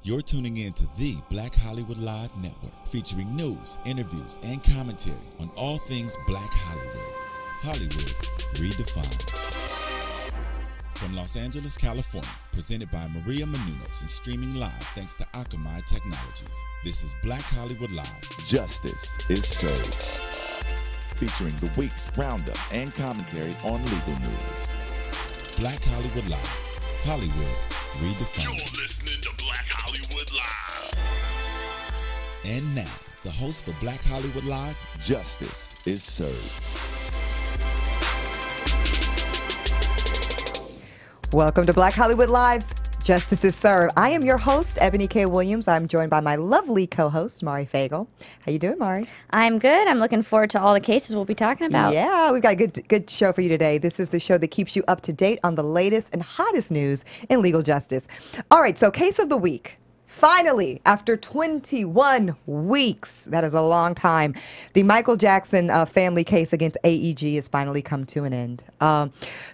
You're tuning in to the Black Hollywood Live Network, featuring news, interviews, and commentary on all things Black Hollywood. Hollywood redefined. From Los Angeles, California, presented by Maria Menounos and streaming live thanks to Akamai Technologies. This is Black Hollywood Live. Justice is served. Featuring the week's roundup and commentary on legal news. Black Hollywood Live. Hollywood redefined. You're listening to Black Hollywood Live. And now, the host for Black Hollywood Live, Justice is Served. Welcome to Black Hollywood Live's Justice is Served. I am your host, Ebony K. Williams. I'm joined by my lovely co-host, Mari Fagel. How you doing, Mari? I'm good. I'm looking forward to all the cases we'll be talking about. Yeah, we've got a good show for you today. This is the show that keeps you up to date on the latest and hottest news in legal justice. All right, so case of the week. Finally, after 21 weeks, that is a long time, the Michael Jackson family case against AEG has finally come to an end.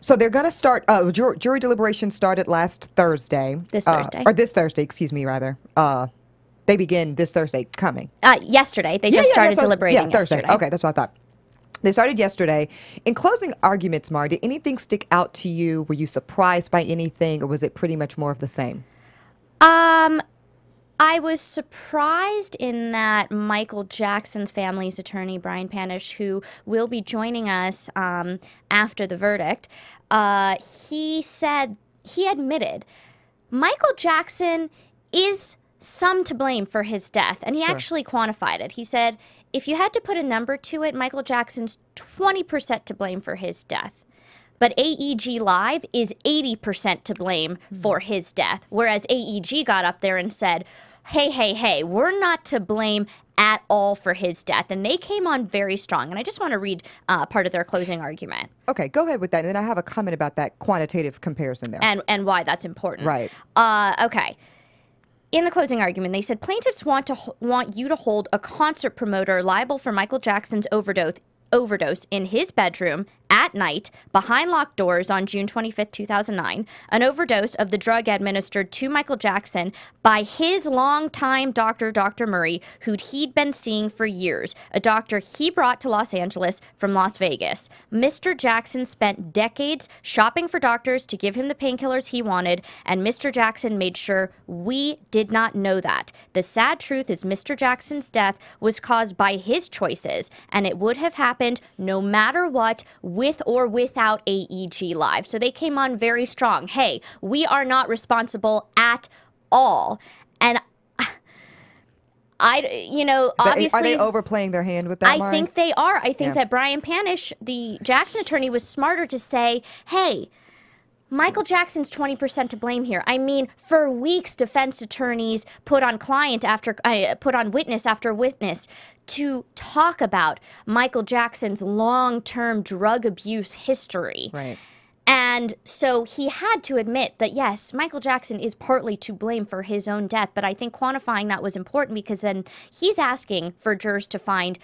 So they're going to start, jury deliberation started last Thursday. This Thursday. Or this Thursday, excuse me, rather. They begin this Thursday coming. Yesterday. They just started deliberating Thursday. yesterday. Okay, that's what I thought. They started yesterday. In closing arguments, Mar, did anything stick out to you? Were you surprised by anything, or was it pretty much more of the same? I was surprised in that Michael Jackson's family's attorney, Brian Panish, who will be joining us after the verdict, he admitted Michael Jackson is some to blame for his death, and he actually quantified it. He said, if you had to put a number to it, Michael Jackson's 20% to blame for his death. But AEG Live is 80% to blame for his death, whereas AEG got up there and said, hey, we're not to blame at all for his death. And they came on very strong. And I just want to read part of their closing argument. Okay, go ahead with that. And then I have a comment about that quantitative comparison there. And why that's important. Right. Okay. In the closing argument, they said plaintiffs want you to hold a concert promoter liable for Michael Jackson's overdose in his bedroom at night behind locked doors on June 25th, 2009, an overdose of the drug administered to Michael Jackson by his longtime doctor, Dr. Murray, who he'd been seeing for years, a doctor he brought to Los Angeles from Las Vegas. Mr. Jackson spent decades shopping for doctors to give him the painkillers he wanted, and Mr. Jackson made sure we did not know that. The sad truth is Mr. Jackson's death was caused by his choices, and it would have happened no matter what, with or without AEG Live. So they came on very strong. Hey, we are not responsible at all. And obviously, are they overplaying their hand with that, I think they are. I think that Brian Panish, the Jackson attorney, was smarter to say, hey, Michael Jackson's 20% to blame here. I mean, for weeks, defense attorneys put on witness after witness to talk about Michael Jackson's long-term drug abuse history. Right. And so he had to admit that, yes, Michael Jackson is partly to blame for his own death. But I think quantifying that was important because then he's asking for jurors to find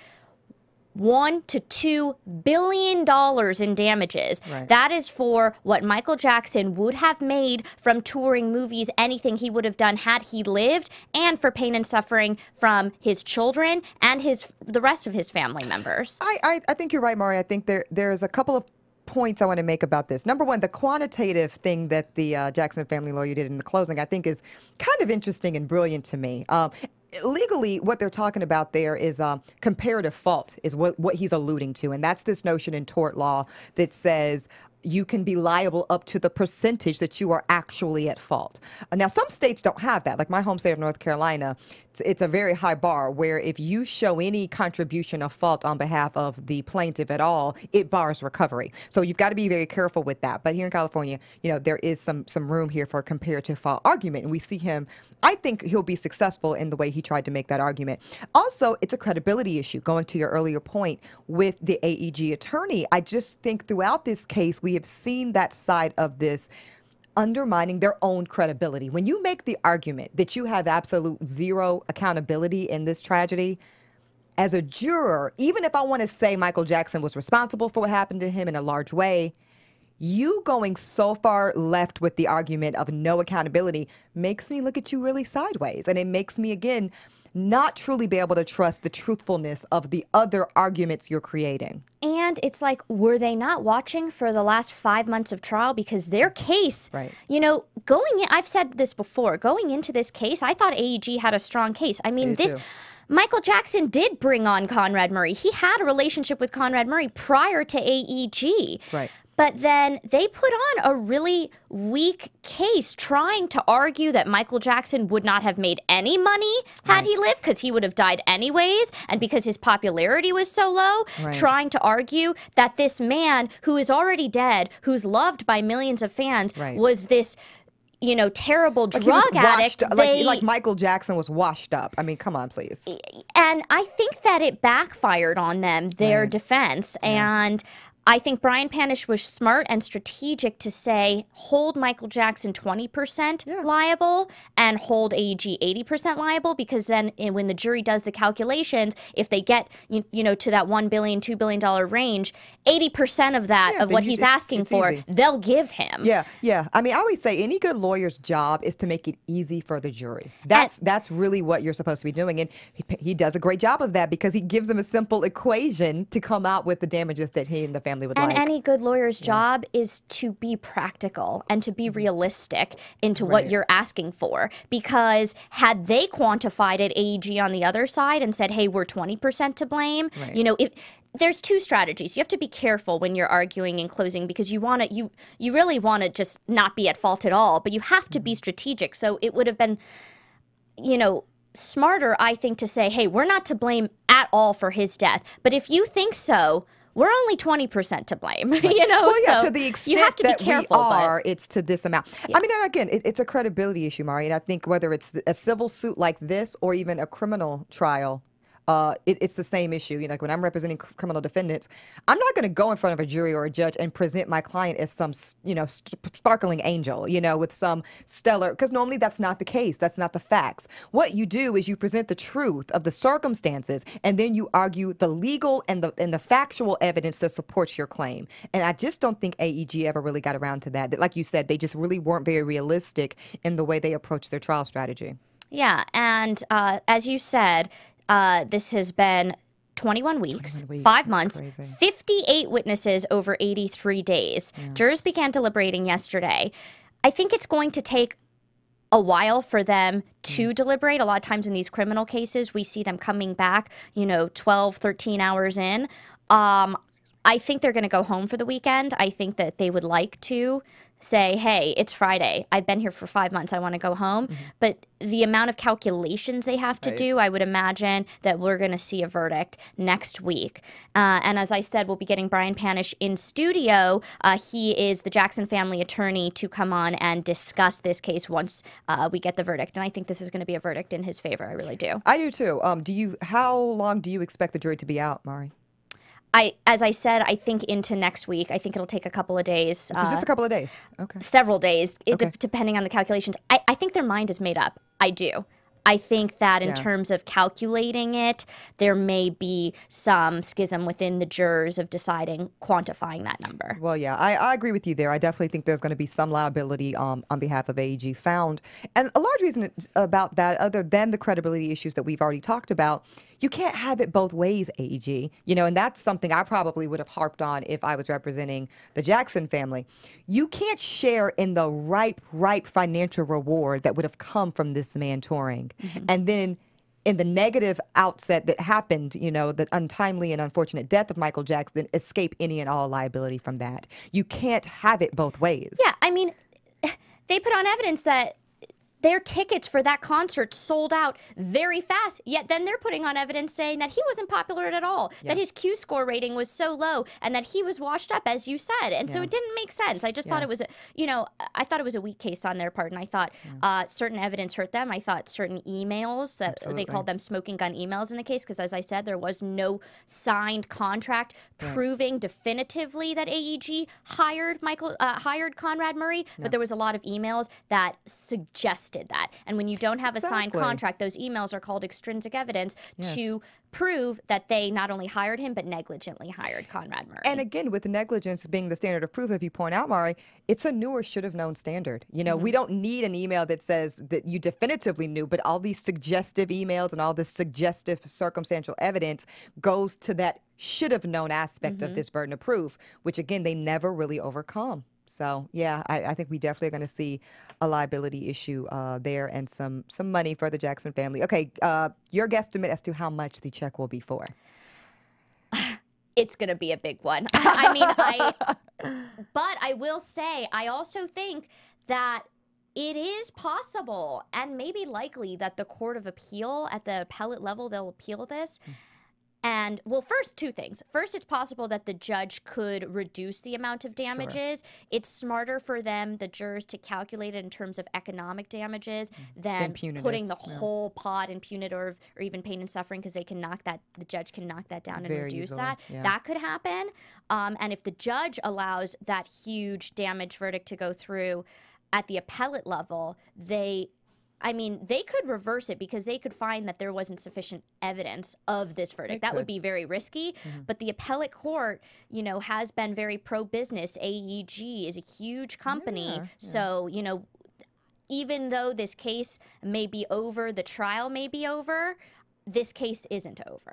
$1 to $2 billion in damages. Right. That is for what Michael Jackson would have made from touring movies, anything he would have done had he lived, and for pain and suffering from his children and the rest of his family members. I think you're right, Mari. I think there's a couple of points I want to make about this. Number one, the quantitative thing that the Jackson family lawyer did in the closing, I think is kind of interesting and brilliant to me. Legally, what they're talking about there is comparative fault is what he's alluding to. And that's this notion in tort law that says you can be liable up to the percentage that you are actually at fault. Now, some states don't have that. Like my home state of North Carolina, it's a very high bar where if you show any contribution of fault on behalf of the plaintiff at all, it bars recovery. So you've got to be very careful with that. But here in California, there is some room here for a comparative fault argument. And we see him, I think he'll be successful in the way he tried to make that argument. Also, it's a credibility issue. Going to your earlier point with the AEG attorney, I just think throughout this case, we have seen that side of this undermining their own credibility. When you make the argument that you have absolute zero accountability in this tragedy, as a juror, even if I want to say Michael Jackson was responsible for what happened to him in a large way, You going so far left with the argument of no accountability makes me look at you really sideways. And it makes me, again, not truly be able to trust the truthfulness of the other arguments you're creating. And it's like, were they not watching for the last 5 months of trial? Because their case, Right. you know, going in, I've said this before, going into this case, I thought AEG had a strong case. I mean, Me this, too. Michael Jackson did bring on Conrad Murray. He had a relationship with Conrad Murray prior to AEG. Right. But then they put on a really weak case trying to argue that Michael Jackson would not have made any money had he lived because he would have died anyways, and because his popularity was so low, Right. trying to argue that this man who is already dead, who's loved by millions of fans, Right. was this, you know, terrible Like he was drug addict. washed, like Michael Jackson was washed up. I mean, come on, please. And I think that it backfired on them, their Right. defense. And I think Brian Panish was smart and strategic to say, hold Michael Jackson 20% liable and hold AEG 80% liable, because then when the jury does the calculations, if they get, you know, to that $1 billion, $2 billion range, 80% of that, Yeah, of then what he's asking it's for, easy. they'll give him. Yeah, yeah. I mean, I always say any good lawyer's job is to make it easy for the jury. That's really what you're supposed to be doing, and he does a great job of that because he gives them a simple equation to come out with the damages that he and the family would And like. any good lawyer's job is to be practical and to be realistic into what you're asking for. Because had they quantified it, AEG on the other side, and said, hey, we're 20% to blame, you know, there's two strategies. You have to be careful when you're arguing in closing, because you want to, you really want to just not be at fault at all, but you have to be strategic. So it would have been, you know, smarter, I think, to say, hey, we're not to blame at all for his death. But if you think so, we're only 20% to blame, you know? Well, yeah, so to the extent you have to be that careful, we are, it's to this amount. I mean, and again, it's a credibility issue, Mari, and I think whether it's a civil suit like this or even a criminal trial, it's the same issue. You know, like when I'm representing criminal defendants, I'm not going to go in front of a jury or a judge and present my client as some, you know, sparkling angel, you know, with some stellar, because normally that's not the case. That's not the facts. What you do is you present the truth of the circumstances, and then you argue the legal and the factual evidence that supports your claim. And I just don't think AEG ever really got around to that. Like you said, they just really weren't very realistic in the way they approached their trial strategy. Yeah, and as you said, this has been 21 weeks, 5 That's months, crazy. 58 witnesses over 83 days. Jurors began deliberating yesterday. I think it's going to take a while for them to deliberate. A lot of times in these criminal cases, we see them coming back, you know, 12, 13 hours in. I think they're going to go home for the weekend. I think that they would like to say, hey, it's Friday. I've been here for 5 months. I want to go home. But the amount of calculations they have to do, I would imagine that we're going to see a verdict next week. And as I said, we'll be getting Brian Panish in studio. He is the Jackson family attorney to come on and discuss this case once we get the verdict. And I think this is going to be a verdict in his favor. I really do. I do too. How long do you expect the jury to be out, Mari? As I said, I think into next week. I think it'll take a couple of days. So just a couple of days. Okay. Several days, Okay. depending on the calculations. I think their mind is made up. I do. I think that in terms of calculating it, there may be some schism within the jurors of deciding, quantifying that number. Well, yeah, I agree with you there. I definitely think there's going to be some liability on behalf of AEG found. And a large reason about that, other than the credibility issues that we've already talked about, you can't have it both ways, AEG. You know, and that's something I probably would have harped on if I was representing the Jackson family. You can't share in the ripe financial reward that would have come from this man touring. And then in the negative outset that happened, you know, the untimely and unfortunate death of Michael Jackson, escape any and all liability from that. You can't have it both ways. Yeah, I mean, they put on evidence that their tickets for that concert sold out very fast, yet then they're putting on evidence saying that he wasn't popular at all, that his Q score rating was so low, and that he was washed up, as you said. And so it didn't make sense. I just thought it was, I thought it was a weak case on their part, and I thought certain evidence hurt them. I thought certain emails, that they called them smoking gun emails in the case, because as I said, there was no signed contract proving definitively that AEG hired Conrad Murray, but there was a lot of emails that suggested did that. And when you don't have a signed Exactly. contract, those emails are called extrinsic evidence Yes. to prove that they not only hired him, but negligently hired Conrad Murray. And again, with negligence being the standard of proof, if you point out, Mari, it's a new or should have known standard. You know, we don't need an email that says that you definitively knew, but all these suggestive emails and all this suggestive circumstantial evidence goes to that should have known aspect of this burden of proof, which again, they never really overcome. So, yeah, I think we definitely are going to see a liability issue there and some money for the Jackson family. Okay, your guesstimate as to how much the check will be for. It's going to be a big one. I mean, but I will say, I also think that it is possible and maybe likely that the Court of Appeal at the appellate level, they'll appeal this. And, well, first, two things. First, it's possible that the judge could reduce the amount of damages. It's smarter for them, the jurors, to calculate it in terms of economic damages than putting the whole pot in punitive or even pain and suffering, because they can knock that, the judge can knock that down and Very reduce easily, that. yeah. That could happen. And if the judge allows that huge damage verdict to go through at the appellate level, they could reverse it because they could find that there wasn't sufficient evidence of this verdict. That would be very risky. But the appellate court, you know, has been very pro-business. AEG is a huge company. So, you know, even though this case may be over, the trial may be over, this case isn't over.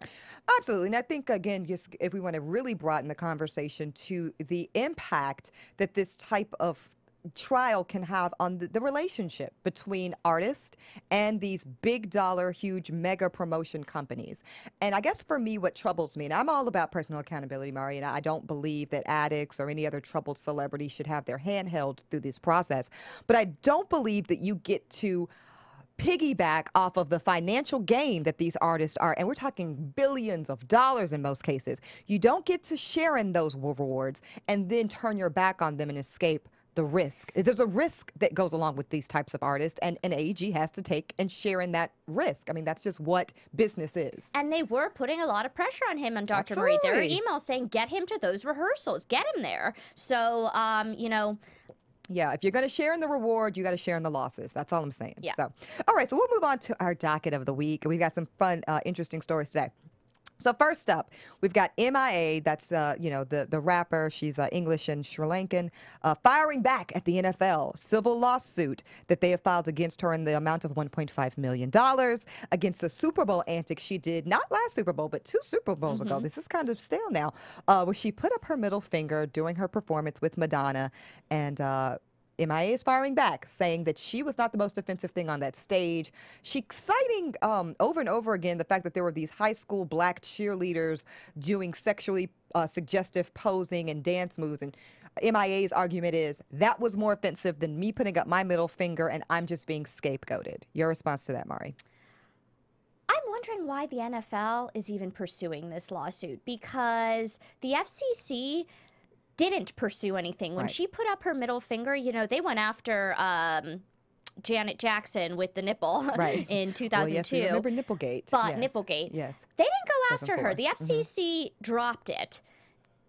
Absolutely. And I think, again, just if we want to really broaden the conversation to the impact that this type of trial can have on the relationship between artists and these big dollar, huge mega promotion companies. And I guess for me, what troubles me, and I'm all about personal accountability, Mari, and I don't believe that addicts or any other troubled celebrity should have their hand held through this process. But I don't believe that you get to piggyback off of the financial gain that these artists are, and we're talking billions of dollars in most cases. You don't get to share in those rewards and then turn your back on them and escape the risk. There's a risk that goes along with these types of artists, and AEG has to take and share in that risk. I mean, that's just what business is. And they were putting a lot of pressure on him and Dr. Murray. There were Absolutely. emails saying, get him to those rehearsals, get him there. So, you know, Yeah, if you're going to share in the reward, you got to share in the losses. That's all I'm saying. Yeah. So, all right, so we'll move on to our docket of the week. We've got some fun, interesting stories today. So first up, we've got MIA, that's, the rapper, she's English and Sri Lankan, firing back at the NFL, civil lawsuit that they have filed against her in the amount of $1.5 million against the Super Bowl antics she did, not last Super Bowl, but 2 Super Bowls ago. This is kind of stale now, where she put up her middle finger during her performance with Madonna, and MIA is firing back, saying that she was not the most offensive thing on that stage. She citing over and over again the fact that there were these high school black cheerleaders doing sexually suggestive posing and dance moves. And MIA's argument is that was more offensive than me putting up my middle finger and I'm just being scapegoated. Your response to that, Mari? I'm wondering why the NFL is even pursuing this lawsuit, because the FCC didn't pursue anything. When Right. she put up her middle finger, you know, they went after Janet Jackson with the nipple Right. in 2002. Well, yes, we remember Nipplegate. But Yes. Nipplegate. Yes. They didn't go after 2004. her. The FCC dropped it.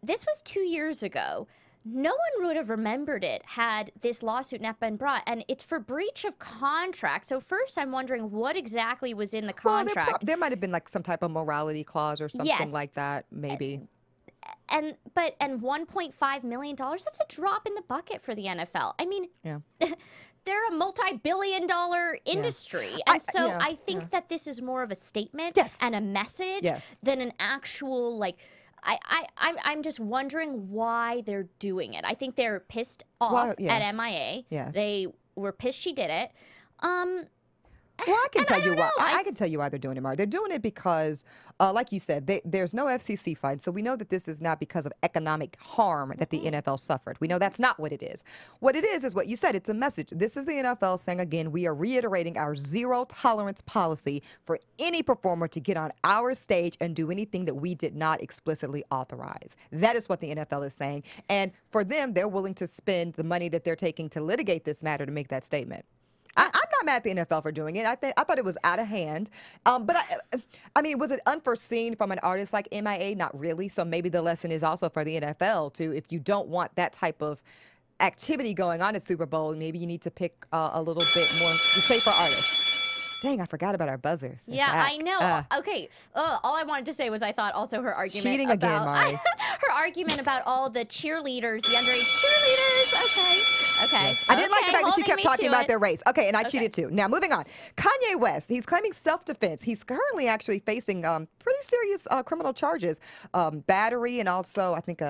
This was 2 years ago. No one would have remembered it had this lawsuit not been brought, and it's for breach of contract. So first, I'm wondering what exactly was in the Well, contract. there might have been like some type of morality clause or something Yes. like that, maybe. And $1.5 million, that's a drop in the bucket for the NFL. I mean, Yeah. they're a multi-billion-dollar industry. And so I think that this is more of a statement Yes. and a message Yes. than an actual, like, I'm just wondering why they're doing it. I think they're pissed off Well, yeah. at MIA. Yes. They were pissed she did it. Well, I can And tell I you don't why. know. I can tell you why they're doing it, Mark. They're doing it because, like you said, there's no FCC fine, so we know that this is not because of economic harm that the NFL suffered. We know that's not what it is. What it is what you said. It's a message. This is the NFL saying, again, we are reiterating our zero tolerance policy for any performer to get on our stage and do anything that we did not explicitly authorize. That is what the NFL is saying. And for them, they're willing to spend the money that they're taking to litigate this matter to make that statement. I'm not mad at the NFL for doing it. I thought it was out of hand. But I mean, was it unforeseen from an artist like MIA? Not really. So maybe the lesson is also for the NFL to, if you don't want that type of activity going on at Super Bowl, maybe you need to pick a little bit more safer artists. Dang, I forgot about our buzzers. Yeah, Jack. I know. Okay. All I wanted to say was I thought also her argument Cheating about again, Mari. her argument about all the cheerleaders, the underage cheerleaders. Okay. I didn't like the fact that she kept talking about it. their race. Okay, and I cheated too. Now, moving on. Kanye West, he's claiming self-defense. He's currently actually facing pretty serious criminal charges, battery, and also, I think,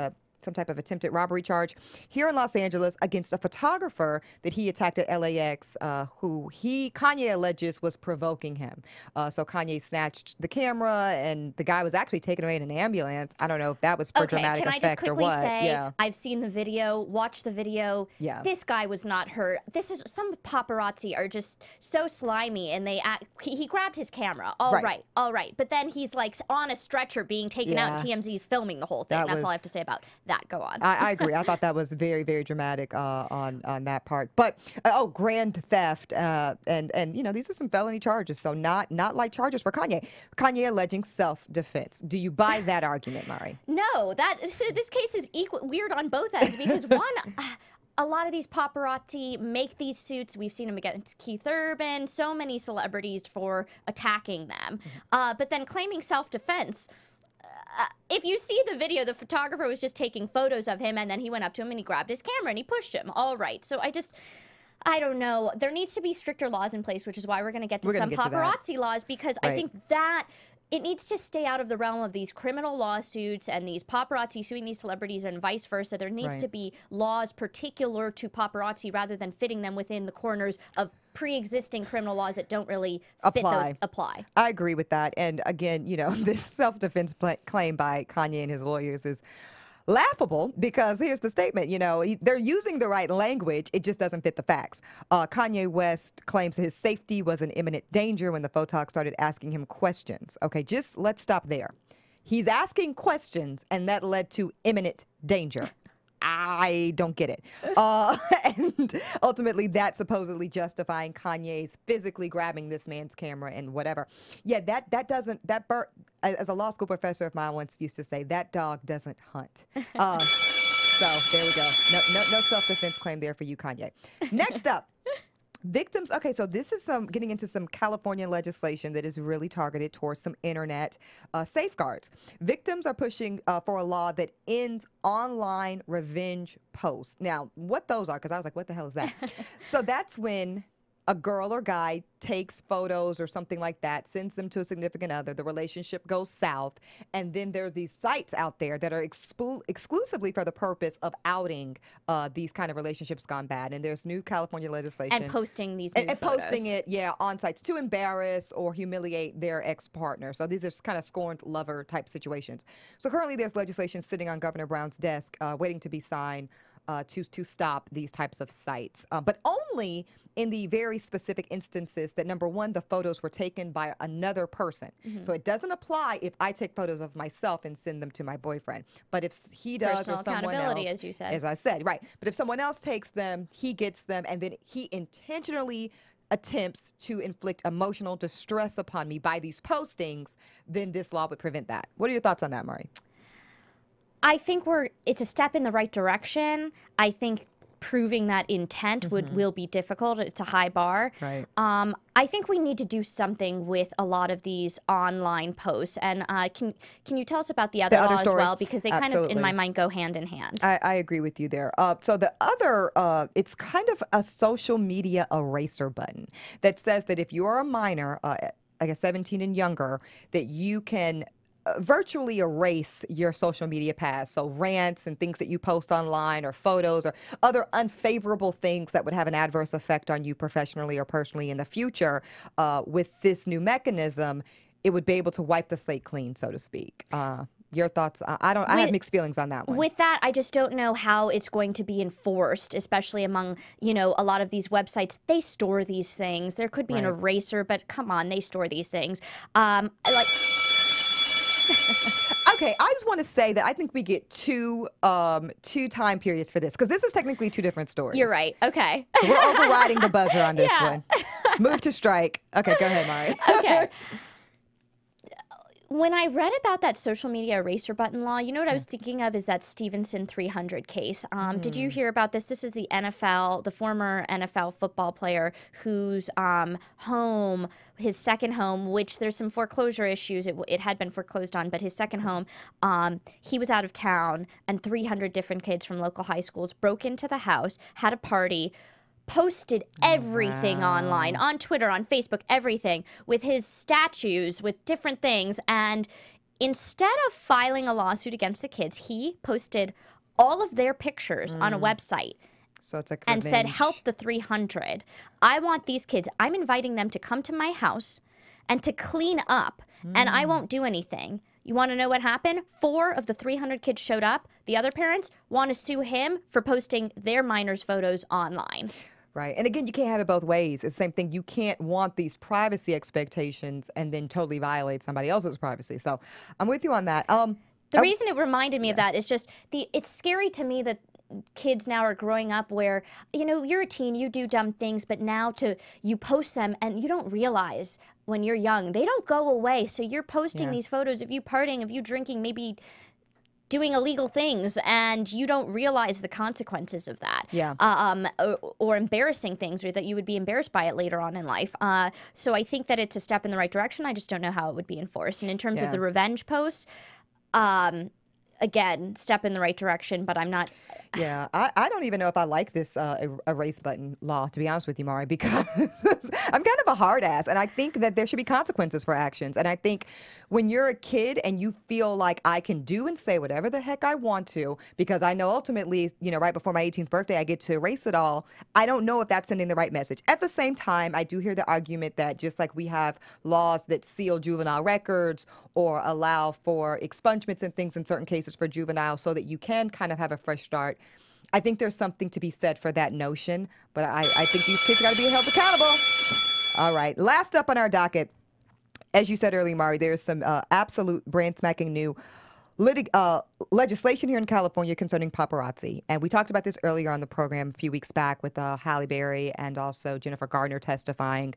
some type of attempted robbery charge here in Los Angeles against a photographer that he attacked at LAX, who Kanye alleges was provoking him. So Kanye snatched the camera, and the guy was actually taken away in an ambulance. I don't know if that was for dramatic effect or what. Can I just quickly say, I've seen the video, watched the video. Yeah. This guy was not hurt. Some paparazzi are just so slimy, and he grabbed his camera. All right. But then he's like on a stretcher being taken out, and TMZ's filming the whole thing. That's all I have to say about that. Go on. I agree. I thought that was very, very dramatic on that part. But grand theft, and these are some felony charges, so not light charges for Kanye. Kanye alleging self-defense. Do you buy that argument, Mari? No. This case is weird on both ends because one. A lot of these paparazzi make these suits. We've seen them against Keith Urban, so many celebrities for attacking them. But then claiming self-defense. If you see the video, the photographer was just taking photos of him, and then he went up to him and he grabbed his camera and he pushed him. All right. So I don't know. There needs to be stricter laws in place, which is why we're going to get to some paparazzi laws, because I think that it needs to stay out of the realm of these criminal lawsuits and these paparazzi suing these celebrities and vice versa. There needs to be laws particular to paparazzi rather than fitting them within the corners of pre-existing criminal laws that don't really apply. I agree with that. And again, this self-defense claim by Kanye and his lawyers is laughable because here's the statement, they're using the right language. It just doesn't fit the facts. Kanye West claims that his safety was in imminent danger when the photog started asking him questions. Okay, let's stop there. He's asking questions, and that led to imminent danger. I don't get it. And ultimately, that's supposedly justifying Kanye's physically grabbing this man's camera and whatever. Yeah, as a law school professor of mine once used to say, that dog doesn't hunt. So there we go. No self-defense claim there for you, Kanye. Next up. Victims, okay, so this is getting into some California legislation that is really targeted towards some internet safeguards. Victims are pushing for a law that ends online revenge posts. Now, what those are, because I was like, what the hell is that? So that's when a girl or guy takes photos or something like that, sends them to a significant other, the relationship goes south, and then there are these sites out there that are exclusively for the purpose of outing these kind of relationships gone bad. And there's new California legislation. And posting these new photos. Posting it, on sites to embarrass or humiliate their ex-partner. So these are kind of scorned lover type situations. So currently there's legislation sitting on Governor Brown's desk waiting to be signed to stop these types of sites, but only in the very specific instances that, number one, the photos were taken by another person. Mm-hmm. So it doesn't apply if I take photos of myself and send them to my boyfriend. But if he does Personal or someone else, as you said. As I said, right. But if someone else takes them, he gets them, and then he intentionally attempts to inflict emotional distress upon me by these postings, then this law would prevent that. What are your thoughts on that, Mari? I think it's a step in the right direction. I think proving that intent will be difficult. It's a high bar. Right. I think we need to do something with a lot of these online posts. And can you tell us about the other law as well? Because they kind of, in my mind, go hand in hand. I agree with you there. So the other, it's kind of a social media eraser button that says that if you're a minor, like a 17 and younger, that you can virtually erase your social media past. So rants and things that you post online or photos or other unfavorable things that would have an adverse effect on you professionally or personally in the future. With this new mechanism, it would be able to wipe the slate clean, so to speak. Your thoughts? I have mixed feelings on that one. With that, I just don't know how it's going to be enforced, especially among, a lot of these websites. They store these things. There could be an eraser, but come on, they store these things. Okay, I just want to say that I think we get two time periods for this, because this is technically two different stories. You're right. Okay. So we're overriding the buzzer on this one. Move to strike. Okay, go ahead, Mari. Okay. When I read about that social media eraser button law, you know what I was thinking of is that Stephenson 300 case. Did you hear about this? This is the NFL, the former NFL football player whose home, his second home, which there's some foreclosure issues. It had been foreclosed on, but his second home, he was out of town, and 300 different kids from local high schools broke into the house, had a party, posted everything online, on Twitter, on Facebook, everything, with his statues, with different things. And instead of filing a lawsuit against the kids, he posted all of their pictures on a website. So it's like and said, revenge. help the 300. I want these kids, I'm inviting them to come to my house and to clean up, and I won't do anything. You want to know what happened? 4 of the 300 kids showed up. The other parents want to sue him for posting their minors' photos online. Right. And again, you can't have it both ways. It's the same thing. You can't want these privacy expectations and then totally violate somebody else's privacy. So I'm with you on that. The reason it reminded me of that is just it's scary to me that kids now are growing up where, you're a teen, you do dumb things, but now you post them and you don't realize when you're young, they don't go away. So you're posting these photos of you partying, of you drinking, maybe doing illegal things, and you don't realize the consequences of that. Or embarrassing things, or that you would be embarrassed by it later on in life. So I think that it's a step in the right direction. I just don't know how it would be enforced. And in terms of the revenge posts, again, step in the right direction, but I'm not. Yeah, I don't even know if I like this erase button law, to be honest with you, Mari, because I'm kind of a hard ass, and I think that there should be consequences for actions. And I think when you're a kid and you feel like I can do and say whatever the heck I want to, because I know ultimately, right before my 18th birthday, I get to erase it all, I don't know if that's sending the right message. At the same time, I do hear the argument that just like we have laws that seal juvenile records or allow for expungements and things in certain cases for juveniles so that you can kind of have a fresh start, I think there's something to be said for that notion, but I think these kids got to be held accountable. All right. Last up on our docket, as you said earlier, Mari, there's some absolute brand-smacking new legislation here in California concerning paparazzi. And we talked about this earlier on the program a few weeks back with Halle Berry and also Jennifer Gardner testifying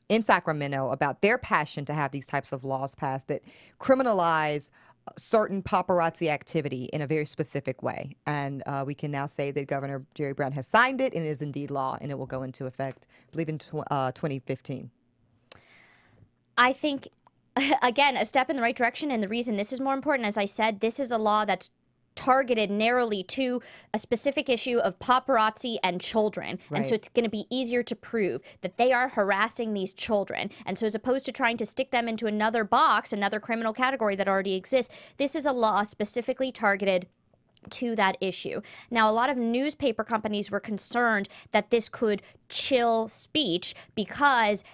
in Sacramento about their passion to have these types of laws passed that criminalize certain paparazzi activity in a very specific way. And we can now say that Governor Jerry Brown has signed it and it is indeed law, and it will go into effect, I believe, in 2015. I think, again, a step in the right direction. And the reason this is more important, as I said, this is a law that's targeted narrowly to a specific issue of paparazzi and children. Right. And so it's going to be easier to prove that they are harassing these children. And so as opposed to trying to stick them into another box, another criminal category that already exists, this is a law specifically targeted to that issue. Now, a lot of newspaper companies were concerned that this could chill speech because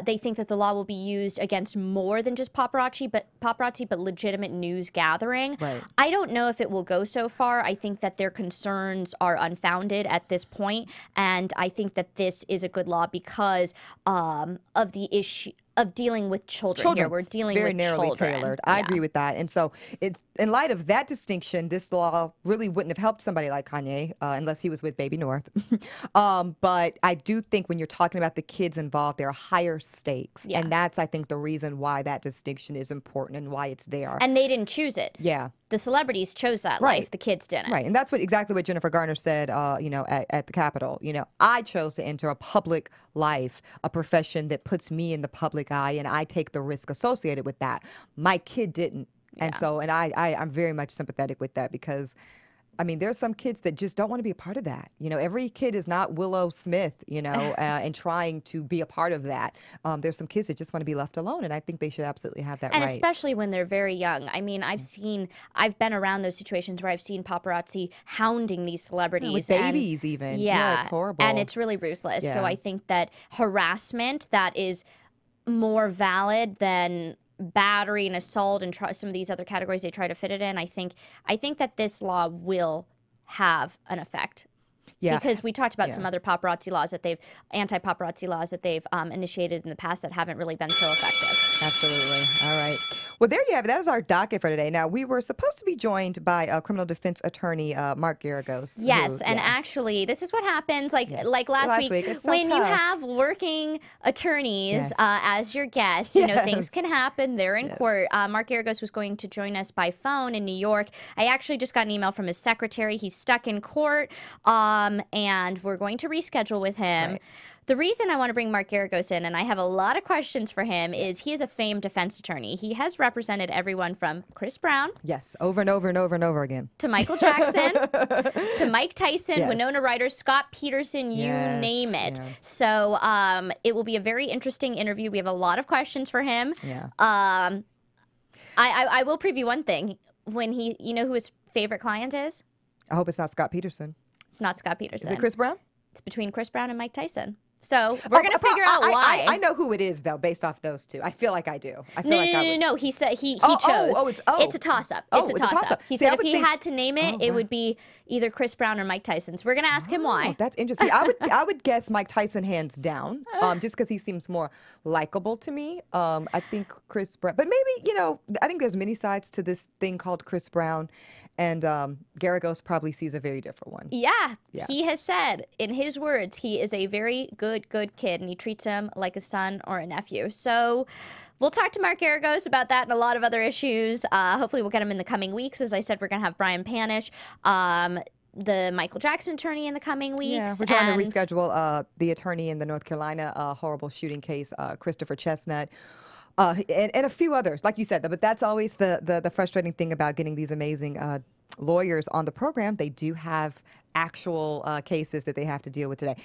they think that the law will be used against more than just paparazzi, but legitimate news gathering. Right. I don't know if it will go so far. I think that their concerns are unfounded at this point, and I think that this is a good law because of the issue of dealing with children. Here. We're dealing very with narrowly children. tailored. I agree with that. And so it's in light of that distinction, this law really wouldn't have helped somebody like Kanye unless he was with Baby North. But I do think when you're talking about the kids involved, there are higher stakes. Yeah. And that's, I think, the reason why that distinction is important and why it's there. And they didn't choose it. Yeah. The celebrities chose that Right. life. The kids didn't. Right, and that's exactly what Jennifer Garner said, at the Capitol. I chose to enter a public life, a profession that puts me in the public eye, and I take the risk associated with that. My kid didn't, and so, and I'm very much sympathetic with that because, there's some kids that just don't want to be a part of that. Every kid is not Willow Smith, and trying to be a part of that. There's some kids that just want to be left alone, and I think they should absolutely have that and right. especially when they're very young. I've been around those situations where I've seen paparazzi hounding these celebrities. With babies even. Yeah, it's horrible. And it's really ruthless. So Yeah. I think that harassment that is more valid than battery and assault and some of these other categories they try to fit it in. I think that this law will have an effect. Yeah. Because we talked about some other paparazzi laws that anti-paparazzi laws that they've initiated in the past that haven't really been so effective. Absolutely. All right. Well, there you have it. That was our docket for today. Now, we were supposed to be joined by criminal defense attorney Mark Garagos. Yes, and actually, this is what happens. Like last week, It's so when you tough. have working attorneys Yes. As your guests, you know, things Yes. can happen. They're in court. Mark Garagos was going to join us by phone in New York. I actually just got an email from his secretary. He's stuck in court, and we're going to reschedule with him. Right. The reason I want to bring Mark Garagos in, and I have a lot of questions for him, is he is a famed defense attorney. He has represented everyone from Chris Brown Yes, over and over and over and over again. to Michael Jackson to Mike Tyson, Yes. Winona Ryder, Scott Peterson, you Yes, name it. yeah. So it will be a very interesting interview. We have a lot of questions for him. Yeah. I will preview one thing. When you know who his favorite client is? I hope it's not Scott Peterson. It's not Scott Peterson. Is it Chris Brown? It's between Chris Brown and Mike Tyson. So we're going to figure out why. I know who it is, though, based off those two. I feel like I do. I feel like I would. No. He said he Oh, chose. oh, It's a toss-up. Oh, It's a it's a toss-up. toss-up. He See, said I if would he think- had to name it, it wow. would be either Chris Brown or Mike Tyson. So we're going to ask him why. Oh, that's interesting. I would guess Mike Tyson hands down, just because he seems more likable to me. I think Chris Brown, but maybe I think there's many sides to this thing called Chris Brown, and Garagos probably sees a very different one. Yeah, Yeah. he has said, in his words, he is a very good kid, and he treats him like a son or a nephew. So we'll talk to Mark Garagos about that and a lot of other issues. Hopefully we'll get him in the coming weeks. As I said, we're going to have Brian Panish, the Michael Jackson attorney, in the coming weeks. Yeah, we're trying to and- reschedule the attorney in the North Carolina horrible shooting case, Christopher Chestnut. And a few others, like you said, but that's always the frustrating thing about getting these amazing lawyers on the program. They do have actual cases that they have to deal with today.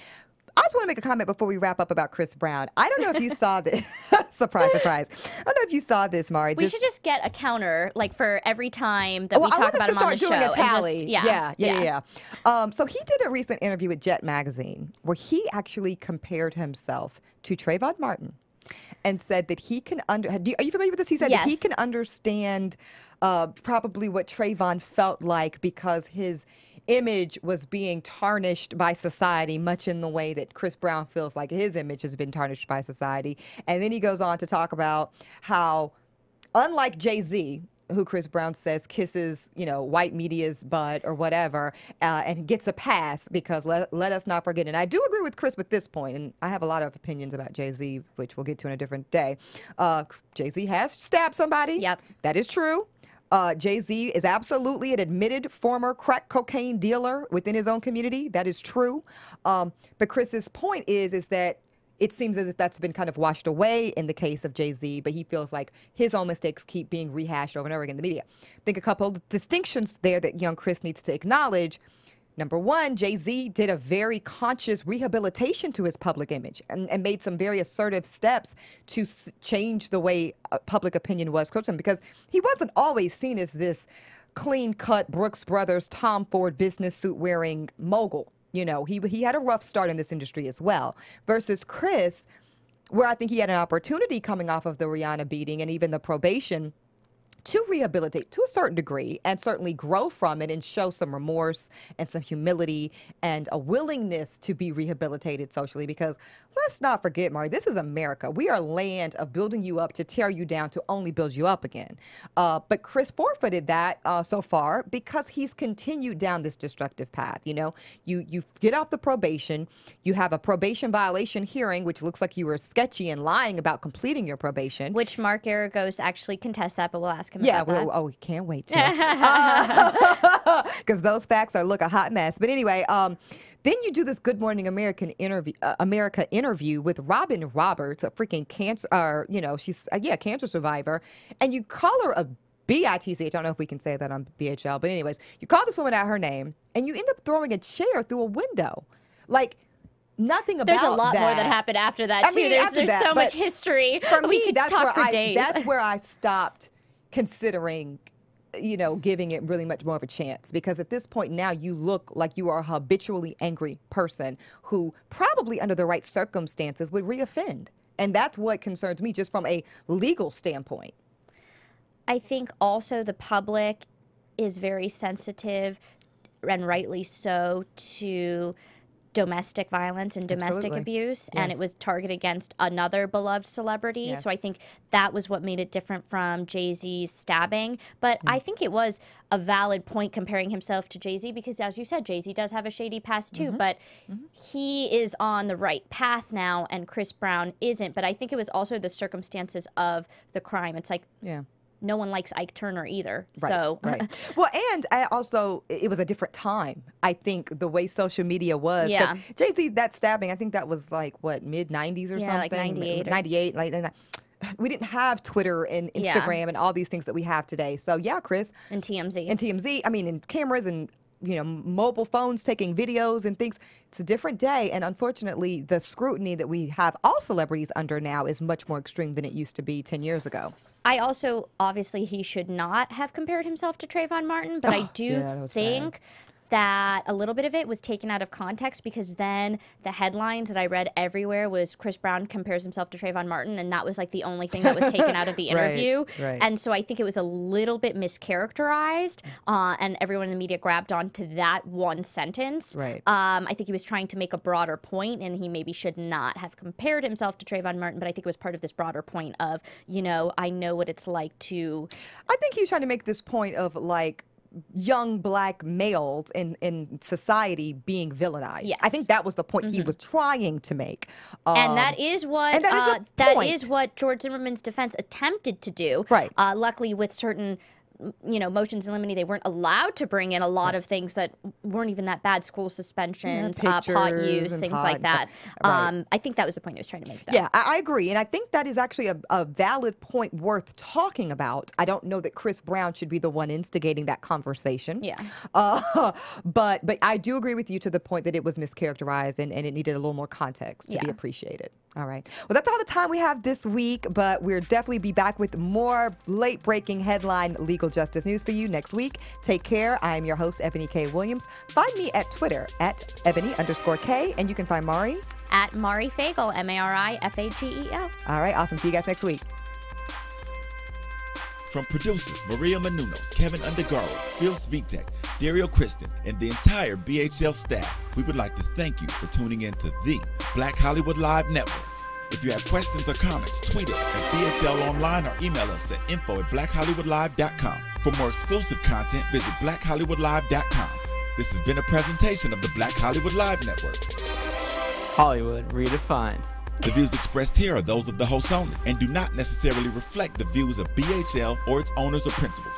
I just want to make a comment before we wrap up about Chris Brown. I don't know if you saw this. Surprise, surprise. I don't know if you saw this, Mari. We should just get a counter, like, for every time that we I talk want us about to him on the start doing show. a tally. And Yeah. So he did a recent interview with Jet Magazine where he actually compared himself to Trayvon Martin and said that he can are you familiar with this? He said that he Yes. can understand probably what Trayvon felt like because his image was being tarnished by society, much in the way that Chris Brown feels like his image has been tarnished by society. And then he goes on to talk about how, unlike Jay-Z, who Chris Brown says kisses, white media's butt or whatever, and gets a pass because let us not forget. And I do agree with Chris with this point, and I have a lot of opinions about Jay-Z, which we'll get to in a different day. Jay-Z has stabbed somebody. Yep. That is true. Jay-Z is absolutely an admitted former crack cocaine dealer within his own community. That is true. But Chris's point is that it seems as if that's been kind of washed away in the case of Jay-Z, but he feels like his own mistakes keep being rehashed over and over again in the media. I think a couple of distinctions there that young Chris needs to acknowledge. Number one, Jay-Z did a very conscious rehabilitation to his public image and made some very assertive steps to change the way public opinion was towards him, because he wasn't always seen as this clean-cut Brooks Brothers, Tom Ford business suit-wearing mogul. He had a rough start in this industry as well. Versus Chris, where I think he had an opportunity coming off of the Rihanna beating and even the probation to rehabilitate to a certain degree and certainly grow from it and show some remorse and some humility and a willingness to be rehabilitated socially. Because let's not forget, Mari, this is America. We are a land of building you up to tear you down to only build you up again. But Chris forfeited that so far because he's continued down this destructive path. You get off the probation, you have a probation violation hearing, which looks like you were sketchy and lying about completing your probation. Which Mark Garagos actually contests that, but we'll ask him about that. We can't wait to. Because those facts look a hot mess. But anyway, then you do this Good Morning America interview with Robin Roberts, a freaking cancer, she's cancer survivor, and you call her a BITCH. I don't know if we can say that on BHL, but anyways, you call this woman out her name, and you end up throwing a chair through a window, like. Nothing about There's a lot that. more that happened after that, too. There's so much history. For we me, could that's talk where for days. That's where I stopped considering, giving it really much more of a chance. Because at this point now, you look like you are a habitually angry person who probably under the right circumstances would reoffend. And that's what concerns me just from a legal standpoint. I think also the public is very sensitive, and rightly so, to domestic violence and domestic Absolutely. abuse, and it Yes. was targeted against another beloved celebrity. Yes. So I think that was what made it different from Jay-Z's stabbing. But I think it was a valid point comparing himself to Jay-Z because, as you said, Jay-Z does have a shady past too, but he is on the right path now, and Chris Brown isn't. But I think it was also the circumstances of the crime. It's like, Yeah. no one likes Ike Turner either. Right, So right. Well, and I also, it was a different time. I think the way social media was. Yeah. Jay-Z, that stabbing, I think that was like, what, mid-90s or Yeah, something? like 98 or- 98. We didn't have Twitter and Yeah. Instagram and all these things that we have today. So, yeah, Chris. and TMZ. And TMZ, I mean, and cameras and, mobile phones taking videos and things. It's a different day. And unfortunately, the scrutiny that we have all celebrities under now is much more extreme than it used to be 10 years ago. I also, obviously, he should not have compared himself to Trayvon Martin, but I do yeah, that was think that a little bit of it was taken out of context because then the headlines that I read everywhere was Chris Brown compares himself to Trayvon Martin, and that was like the only thing that was taken out of the Right, interview. right. And so I think it was a little bit mischaracterized, and everyone in the media grabbed onto that one sentence. Right. I think he was trying to make a broader point, and he maybe should not have compared himself to Trayvon Martin, but I think it was part of this broader point of, I know what it's like to I think he's trying to make this point of like young black males in society being villainized. Yes. I think that was the point he was trying to make. And that is what and that is a that point. is what George Zimmerman's defense attempted to do. Right. Luckily, with certain motions in limine, they weren't allowed to bring in a lot of things that weren't even that bad. School suspensions, pot pictures use, and things pot like and that. stuff. Right. I think that was the point he was trying to make. Though. Yeah, I agree. And I think that is actually a valid point worth talking about. I don't know that Chris Brown should be the one instigating that conversation. Yeah. But I do agree with you to the point that it was mischaracterized and it needed a little more context to be Yeah. appreciated. All right. Well, that's all the time we have this week, but we'll definitely be back with more late-breaking headline legal justice news for you next week. Take care. I'm your host, Ebony K. Williams. Find me at Twitter at Ebony_K, and you can find Mari At Mari Fagel, MARIFAGEL. All right, awesome. See you guys next week. From producers Maria Menounos, Kevin Undergaro, Phil Svitek, Dario Kristen, and the entire BHL staff, we would like to thank you for tuning in to the Black Hollywood Live Network. If you have questions or comments, tweet us at BHL Online or email us at info@blackhollywoodlive.com. For more exclusive content, visit blackhollywoodlive.com. This has been a presentation of the Black Hollywood Live Network. Hollywood redefined. The views expressed here are those of the hosts only and do not necessarily reflect the views of BHL or its owners or principals.